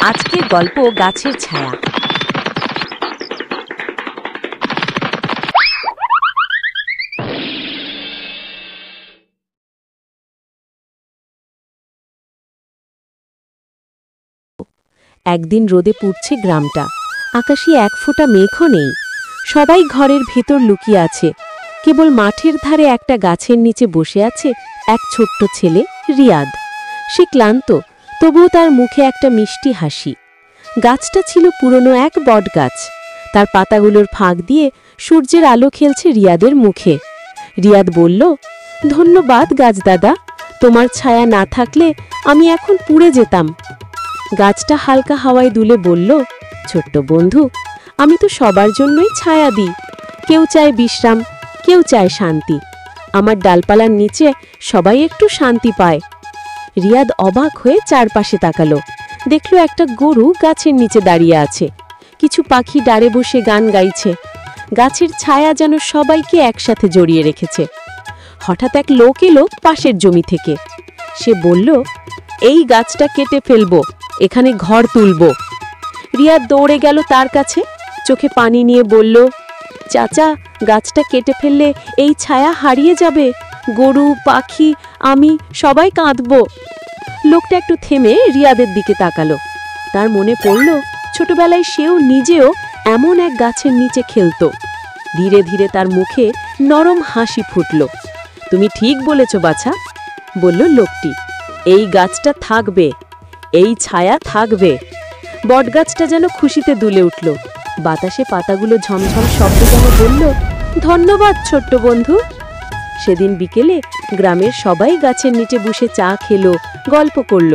আজকের গল্প গাছের ছায়া। একদিন রোদে পুড়ছে গ্রামটা, আকাশে এক ফোঁটা মেঘও নেই। সবাই ঘরের ভেতর লুকিয়ে আছে। কেবল মাঠের ধারে একটা গাছের নিচে বসে আছে এক ছোট্ট ছেলে, রিয়াদ। সে ক্লান্ত, তবুও তার মুখে একটা মিষ্টি হাসি। গাছটা ছিল পুরনো এক বটগাছ। তার পাতাগুলোর ফাঁক দিয়ে সূর্যের আলো খেলছে রিয়াদের মুখে। রিয়াদ বলল, ধন্যবাদ গাছ দাদা, তোমার ছায়া না থাকলে আমি এখন পুড়ে যেতাম। গাছটা হালকা হাওয়ায় দুলে বলল, ছোট্ট বন্ধু, আমি তো সবার জন্যই ছায়া দিই। কেউ চায় বিশ্রাম, কেউ চায় শান্তি। আমার ডালপালার নিচে সবাই একটু শান্তি পায়। রিয়াদ অবাক হয়ে চারপাশে তাকালো। দেখল একটা গরু গাছের নিচে দাঁড়িয়ে আছে। কিছু পাখি ডারে বসে গান গাইছে। গাছের ছায়া যেন সবাইকে একসাথে জড়িয়ে রেখেছে। হঠাৎ এক লোক এলো পাশের জমি থেকে। সে বলল, এই গাছটা কেটে ফেলবো, এখানে ঘর তুলব। রিয়াদ দৌড়ে গেল তার কাছে, চোখে পানি নিয়ে বলল, চাচা, গাছটা কেটে ফেললে এই ছায়া হারিয়ে যাবে। গরু, পাখি, আমি সবাই কাঁদব। লোকটা একটু থেমে রিয়াদের দিকে তাকালো। তার মনে পড়ল ছোটবেলায় সেও নিজেও এমন এক গাছের নিচে খেলত। ধীরে ধীরে তার মুখে নরম হাসি ফুটল। তুমি ঠিক বলেছ বাছা, বলল লোকটি। এই গাছটা থাকবে, এই ছায়া থাকবে। বটগাছটা যেন খুশিতে দুলে উঠল। বাতাসে পাতাগুলো ঝমঝম শব্দ যেন বলল, ধন্যবাদ ছোট্ট বন্ধু। সেদিন বিকেলে গ্রামের সবাই গাছের নিচে বসে চা খেলো, গল্প করল।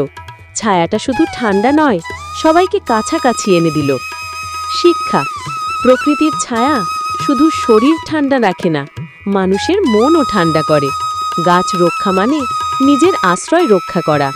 ছায়াটা শুধু ঠান্ডা নয়, সবাইকে কাছাকাছি এনে দিল। শিক্ষা: প্রকৃতির ছায়া শুধু শরীর ঠান্ডা রাখে না, মানুষের মনও ঠান্ডা করে। গাছ রক্ষা মানে নিজের আশ্রয় রক্ষা করা।